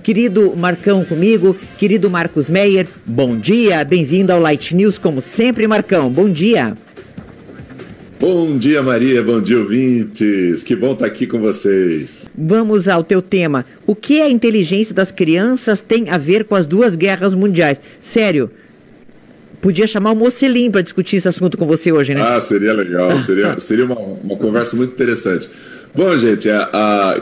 Querido Marcão comigo, querido Marcos Meyer, bom dia, bem-vindo ao Light News, como sempre, Marcão, bom dia. Bom dia, Maria, bom dia, ouvintes, que bom estar aqui com vocês. Vamos ao teu tema, o que a inteligência das crianças tem a ver com as 2 guerras mundiais? Sério, podia chamar o Mocelim para discutir esse assunto com você hoje, né? Ah, seria legal, seria uma conversa muito interessante. Bom, gente,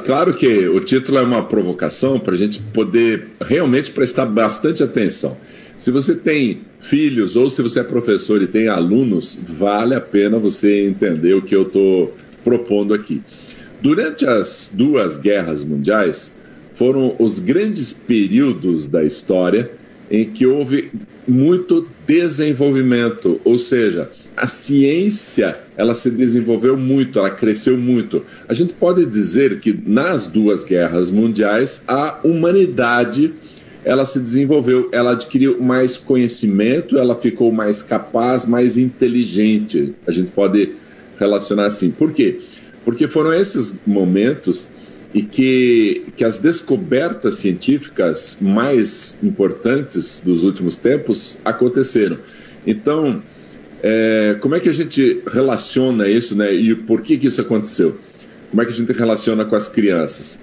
claro que o título é uma provocação para a gente poder realmente prestar bastante atenção. Se você tem filhos ou se você é professor e tem alunos, vale a pena você entender o que eu estou propondo aqui. Durante as 2 guerras mundiais, foram os grandes períodos da história em que houve muito desenvolvimento, ou seja, a ciência ela se desenvolveu muito, ela cresceu muito. A gente pode dizer que nas 2 guerras mundiais a humanidade ela se desenvolveu, ela adquiriu mais conhecimento, ela ficou mais capaz, mais inteligente. A gente pode relacionar assim. Por quê? Porque foram esses momentos e que as descobertas científicas mais importantes dos últimos tempos aconteceram. Então, como é que a gente relaciona isso, né? E por que isso aconteceu? Como é que a gente relaciona com as crianças?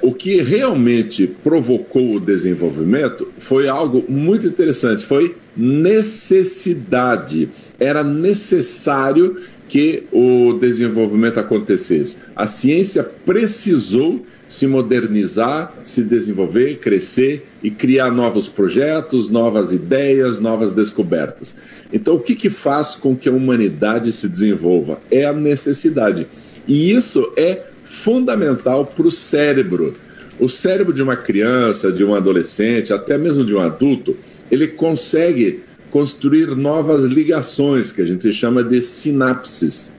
O que realmente provocou o desenvolvimento foi algo muito interessante, foi necessidade. Era necessário que o desenvolvimento acontecesse. A ciência precisou se modernizar, se desenvolver, crescer e criar novos projetos, novas ideias, novas descobertas. Então, o que faz com que a humanidade se desenvolva? É a necessidade. E isso é fundamental para o cérebro. O cérebro de uma criança, de um adolescente, até mesmo de um adulto, ele consegue construir novas ligações, que a gente chama de sinapses.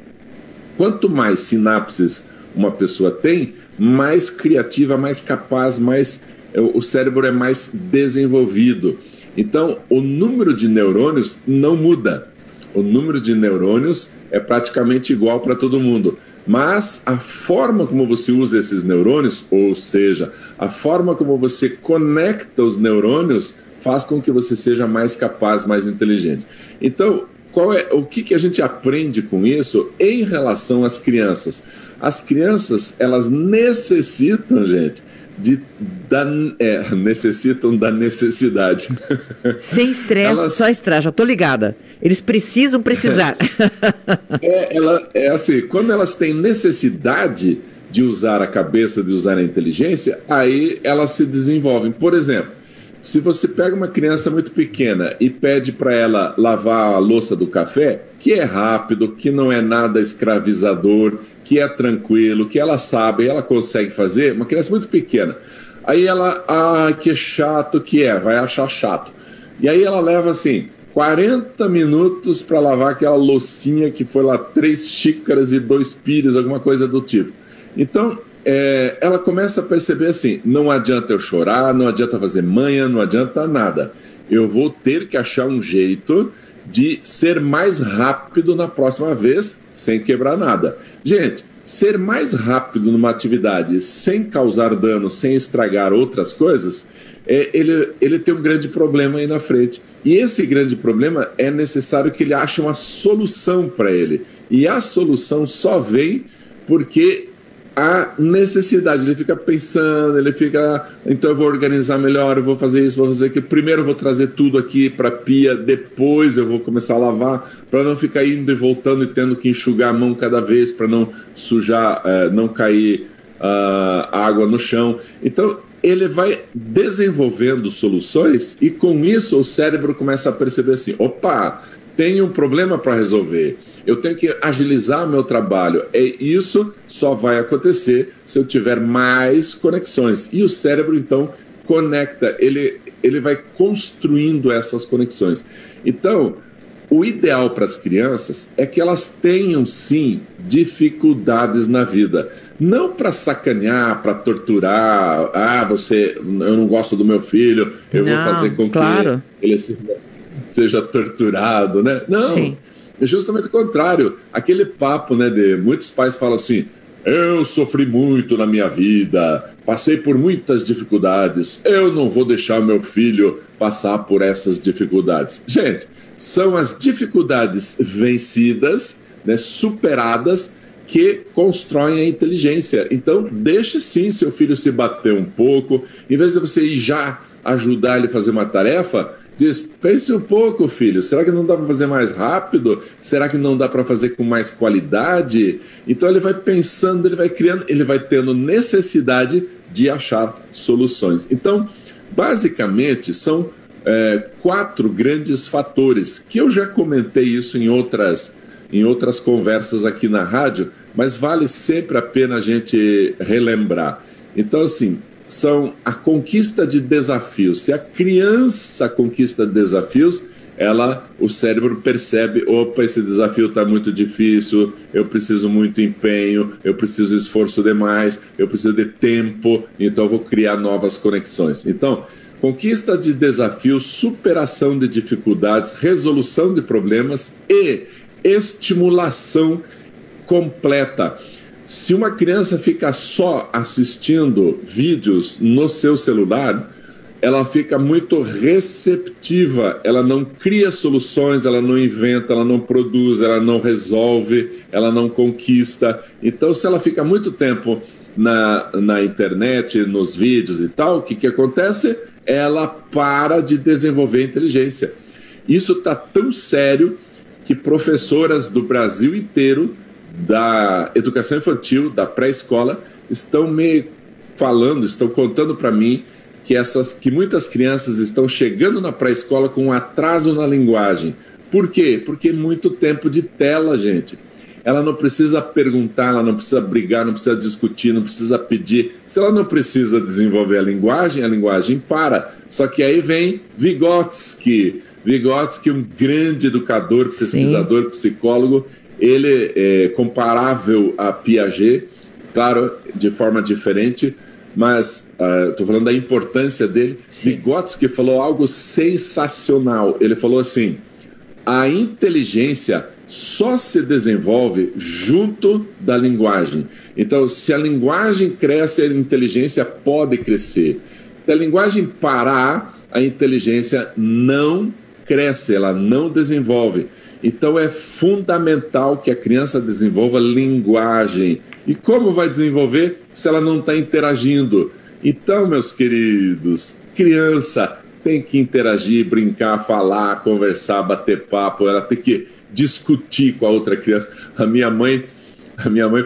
Quanto mais sinapses uma pessoa tem, mais criativa, mais capaz, o cérebro é mais desenvolvido. Então, o número de neurônios não muda. O número de neurônios é praticamente igual para todo mundo. Mas a forma como você usa esses neurônios, ou seja, a forma como você conecta os neurônios, faz com que você seja mais capaz, mais inteligente. Então, o que a gente aprende com isso em relação às crianças? As crianças, elas necessitam, gente, necessitam da necessidade. Sem estresse, só estresse, já tô ligada. Eles precisam precisar. Assim, quando elas têm necessidade de usar a cabeça, de usar a inteligência, aí elas se desenvolvem. Por exemplo, se você pega uma criança muito pequena e pede para ela lavar a louça do café, que é rápido, que não é nada escravizador, que é tranquilo, que ela sabe, ela consegue fazer, uma criança muito pequena. Aí ela, que chato que é, vai achar chato. E aí ela leva assim 40 minutos para lavar aquela loucinha que foi lá 3 xícaras e 2 pires, alguma coisa do tipo. Então, ela começa a perceber assim, não adianta eu chorar, não adianta fazer manha, não adianta nada. Eu vou ter que achar um jeito de ser mais rápido na próxima vez, sem quebrar nada. Gente, ser mais rápido numa atividade sem causar dano, sem estragar outras coisas, ele tem um grande problema aí na frente. E esse grande problema é necessário que ele ache uma solução para ele. E a solução só vem porque a necessidade, ele fica pensando, então eu vou organizar melhor, eu vou fazer isso, vou fazer aquilo, primeiro eu vou trazer tudo aqui para a pia, depois eu vou começar a lavar, para não ficar indo e voltando e tendo que enxugar a mão cada vez, para não sujar, não cair água no chão. Então, ele vai desenvolvendo soluções e com isso o cérebro começa a perceber assim, opa, tem um problema para resolver. Eu tenho que agilizar meu trabalho. Isso só vai acontecer se eu tiver mais conexões. E o cérebro, então, conecta, ele vai construindo essas conexões. Então, o ideal para as crianças é que elas tenham, sim, dificuldades na vida. Não para sacanear, para torturar. Eu não gosto do meu filho, eu vou fazer com que ele seja torturado, né? Não. Sim. É justamente o contrário. Aquele papo, né, de muitos pais falam assim, eu sofri muito na minha vida, passei por muitas dificuldades, eu não vou deixar meu filho passar por essas dificuldades. Gente, são as dificuldades vencidas, né, superadas, que constroem a inteligência. Então, deixe sim seu filho se bater um pouco, em vez de você ir já ajudar ele a fazer uma tarefa, diz, pense um pouco, filho, será que não dá para fazer mais rápido? Será que não dá para fazer com mais qualidade? Então ele vai pensando, ele vai criando, ele vai tendo necessidade de achar soluções. Então, basicamente, são 4 grandes fatores, que eu já comentei isso em outras conversas aqui na rádio, mas vale sempre a pena a gente relembrar. Então, assim, são a conquista de desafios. Se a criança conquista desafios, o cérebro percebe, opa, esse desafio está muito difícil, eu preciso muito empenho, eu preciso de esforço demais, eu preciso de tempo, então eu vou criar novas conexões. Então, conquista de desafios, superação de dificuldades, resolução de problemas e estimulação completa. Se uma criança fica só assistindo vídeos no seu celular, ela fica muito receptiva, ela não cria soluções, ela não inventa, ela não produz, ela não resolve, ela não conquista. Então, se ela fica muito tempo na internet, nos vídeos e tal, o que acontece? Ela para de desenvolver inteligência. Isso está tão sério que professoras do Brasil inteiro, da educação infantil, da pré-escola, estão contando para mim que muitas crianças estão chegando na pré-escola com um atraso na linguagem. Por quê? Porque muito tempo de tela, gente. Ela não precisa perguntar, ela não precisa brigar, não precisa discutir, não precisa pedir. Se ela não precisa desenvolver a linguagem para. Só que aí vem Vygotsky, um grande educador, pesquisador, sim, psicólogo. Ele é comparável a Piaget, claro, de forma diferente, mas estou falando da importância dele. Sim. Vygotsky falou algo sensacional. Ele falou assim, a inteligência só se desenvolve junto da linguagem. Então, se a linguagem cresce, a inteligência pode crescer. Se a linguagem parar, a inteligência não cresce, ela não desenvolve. Então é fundamental que a criança desenvolva linguagem. E como vai desenvolver se ela não está interagindo? Então, meus queridos, criança tem que interagir, brincar, falar, conversar, bater papo, ela tem que discutir com a outra criança. A minha mãe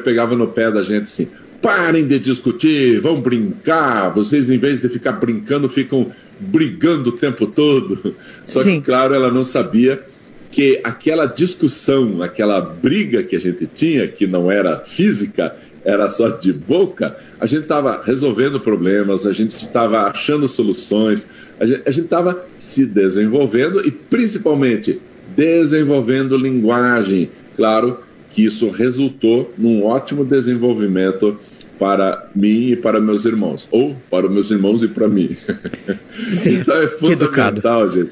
pegava no pé da gente assim, parem de discutir, vão brincar, vocês em vez de ficar brincando, ficam brigando o tempo todo. Só Sim. que, claro, ela não sabia que aquela discussão, aquela briga que a gente tinha, que não era física, era só de boca, a gente estava resolvendo problemas, a gente estava achando soluções, a gente estava se desenvolvendo e, principalmente, desenvolvendo linguagem. Claro que isso resultou num ótimo desenvolvimento para mim e para meus irmãos, ou para os meus irmãos e para mim. Sim, então é fundamental, gente,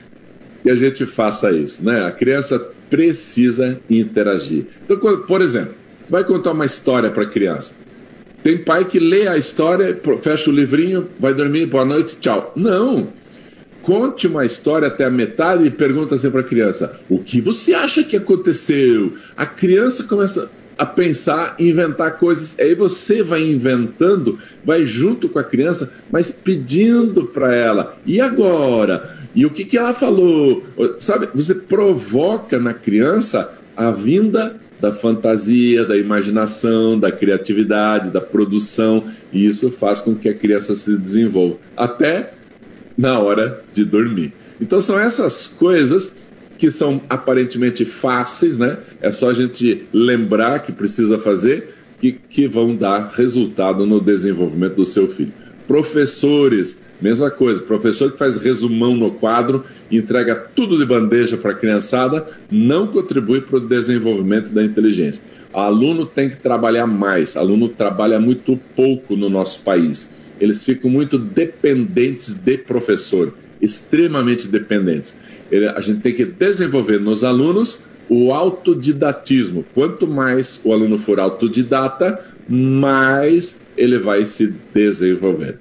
que a gente faça isso, né? A criança precisa interagir. Então, por exemplo, vai contar uma história para a criança. Tem pai que lê a história, fecha o livrinho, vai dormir, boa noite, tchau. Não! Conte uma história até a metade e pergunta assim para a criança, o que você acha que aconteceu? A criança começa a pensar, inventar coisas, aí você vai inventando, vai junto com a criança, mas pedindo para ela, e agora? E o que ela falou? Sabe, você provoca na criança a vinda da fantasia, da imaginação, da criatividade, da produção, e isso faz com que a criança se desenvolva, até na hora de dormir. Então são essas coisas que são aparentemente fáceis, né? É só a gente lembrar que precisa fazer e que vão dar resultado no desenvolvimento do seu filho. Professores, mesma coisa. Professor que faz resumão no quadro e entrega tudo de bandeja para a criançada, não contribui para o desenvolvimento da inteligência. O aluno tem que trabalhar mais. O aluno trabalha muito pouco no nosso país. Eles ficam muito dependentes de professor, extremamente dependentes. A gente tem que desenvolver nos alunos o autodidatismo. Quanto mais o aluno for autodidata, mais ele vai se desenvolver.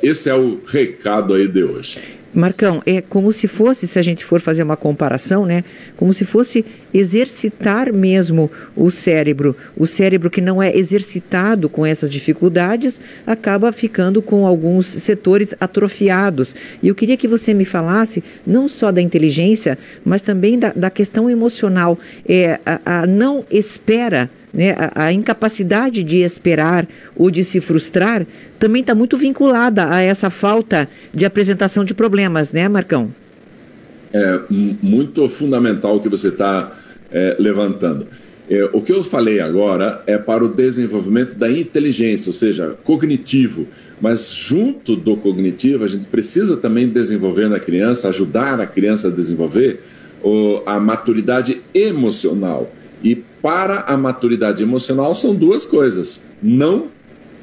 Esse é o recado aí de hoje. Marcão, é como se fosse, se a gente for fazer uma comparação, né? Como se fosse exercitar mesmo o cérebro. O cérebro que não é exercitado com essas dificuldades acaba ficando com alguns setores atrofiados. E eu queria que você me falasse não só da inteligência, mas também da questão emocional. A não espera, né? A incapacidade de esperar ou de se frustrar também está muito vinculada a essa falta de apresentação de problemas, né, Marcão? É muito fundamental o que você está levantando. O que eu falei agora é para o desenvolvimento da inteligência, ou seja, cognitivo. Mas junto do cognitivo, a gente precisa também desenvolver na criança, ajudar a criança a desenvolver a maturidade emocional. E para a maturidade emocional são duas coisas: não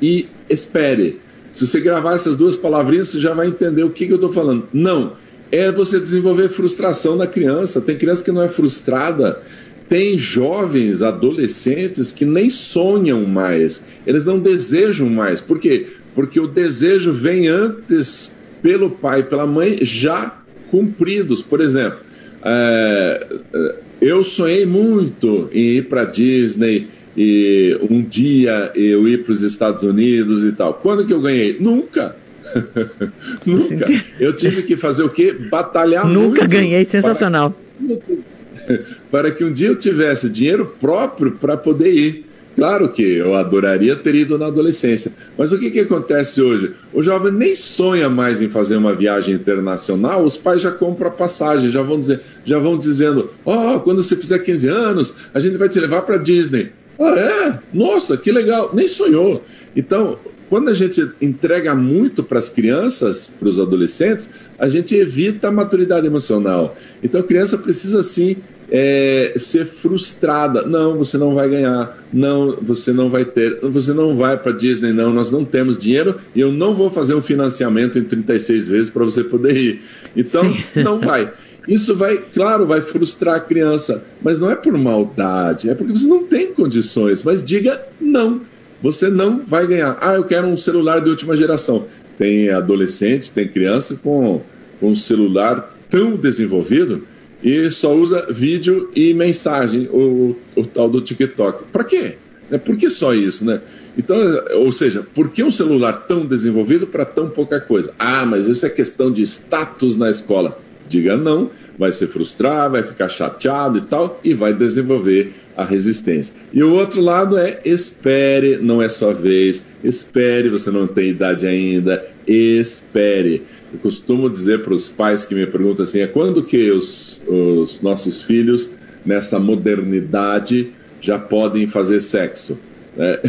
e espere. Se você gravar essas duas palavrinhas, você já vai entender o que eu estou falando. Não, é você desenvolver frustração na criança. Tem criança que não é frustrada. Tem jovens, adolescentes que nem sonham mais. Eles não desejam mais. Por quê? Porque o desejo vem antes pelo pai e pela mãe já cumpridos. Por exemplo, eu sonhei muito em ir para Disney e um dia eu ir para os Estados Unidos e tal. Quando que eu ganhei? Nunca. Nunca. Eu tive que fazer o quê? Batalhar muito. Nunca ganhei, sensacional. Para que um dia eu tivesse dinheiro próprio para poder ir. Claro que eu adoraria ter ido na adolescência, mas o que acontece hoje? O jovem nem sonha mais em fazer uma viagem internacional, os pais já compram a passagem, já vão dizendo, quando você fizer 15 anos, a gente vai te levar para Disney. Nossa, que legal, nem sonhou. Então, quando a gente entrega muito para as crianças, para os adolescentes, a gente evita a maturidade emocional. Então a criança precisa sim ser frustrada. Não, você não vai ganhar. Não, você não vai ter. Você não vai para Disney, não. Nós não temos dinheiro e eu não vou fazer um financiamento em 36 vezes para você poder ir. Então, não vai. Isso vai frustrar a criança, mas não é por maldade, é porque você não tem condições. Mas diga não. Você não vai ganhar. Eu quero um celular de última geração. Tem adolescente, tem criança com um celular tão desenvolvido e só usa vídeo e mensagem, o tal do TikTok. Para quê? Por que só isso, né? Então, ou seja, por que um celular tão desenvolvido para tão pouca coisa? Mas isso é questão de status na escola. Diga não, vai se frustrar, vai ficar chateado e tal, e vai desenvolver a resistência. E o outro lado é espere, não é sua vez, espere, você não tem idade ainda, espere. Eu costumo dizer para os pais que me perguntam assim, quando que os nossos filhos, nessa modernidade, já podem fazer sexo?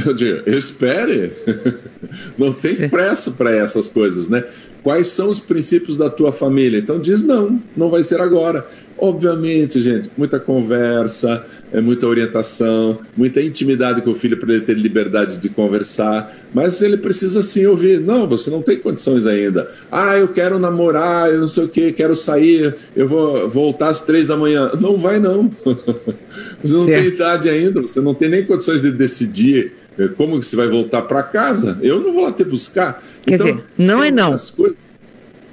Eu digo, espere, não tem pressa para essas coisas, né? Quais são os princípios da tua família? Então diz não vai ser agora. Obviamente, gente, muita conversa, muita orientação, muita intimidade com o filho para ele ter liberdade de conversar, mas ele precisa sim ouvir. Não, você não tem condições ainda. Eu quero namorar, eu não sei o que, quero sair, eu vou voltar às 3 da manhã. Não vai não. Você não tem idade ainda, você não tem nem condições de decidir como que você vai voltar para casa. Eu não vou lá te buscar. Quer dizer, não é não.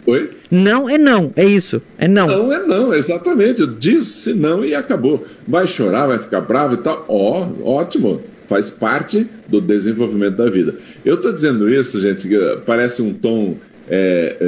Oi? Não é não, é isso, é não. Não é não, exatamente. Eu disse não e acabou. Vai chorar, vai ficar bravo e tal. Ótimo, faz parte do desenvolvimento da vida. Eu estou dizendo isso, gente, que parece um tom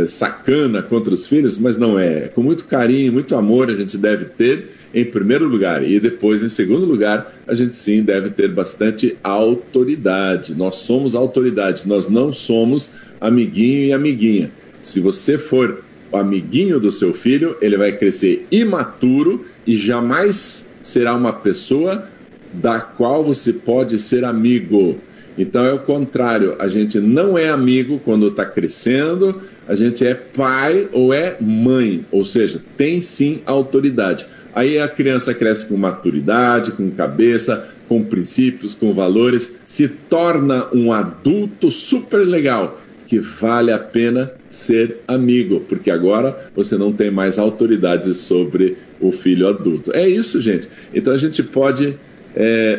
sacana contra os filhos, mas não é. Com muito carinho, muito amor a gente deve ter em primeiro lugar, e depois em segundo lugar a gente sim deve ter bastante autoridade. Nós somos autoridade, nós não somos amiguinho e amiguinha. Se você for o amiguinho do seu filho, ele vai crescer imaturo e jamais será uma pessoa da qual você pode ser amigo. Então é o contrário, a gente não é amigo quando está crescendo, a gente é pai ou é mãe, ou seja, tem sim autoridade. Aí a criança cresce com maturidade, com cabeça, com princípios, com valores, se torna um adulto super legal, que vale a pena ser amigo, porque agora você não tem mais autoridade sobre o filho adulto. É isso, gente. Então a gente pode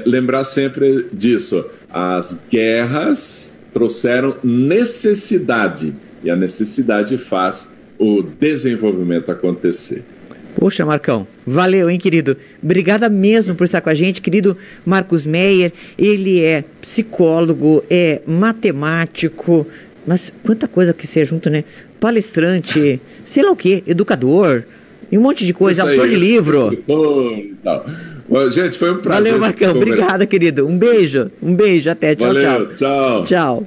lembrar sempre disso. As guerras trouxeram necessidade, e a necessidade faz o desenvolvimento acontecer. Poxa, Marcão, valeu, hein, querido? Obrigada mesmo por estar com a gente, querido Marcos Meyer. Ele é psicólogo, é matemático, mas quanta coisa que você junto, né? Palestrante, sei lá o quê, educador, e um monte de coisa, autor de livro. Bom, gente, foi um prazer. Valeu, Marcão, obrigada, querido. Um beijo, até, tchau, valeu, tchau. Tchau.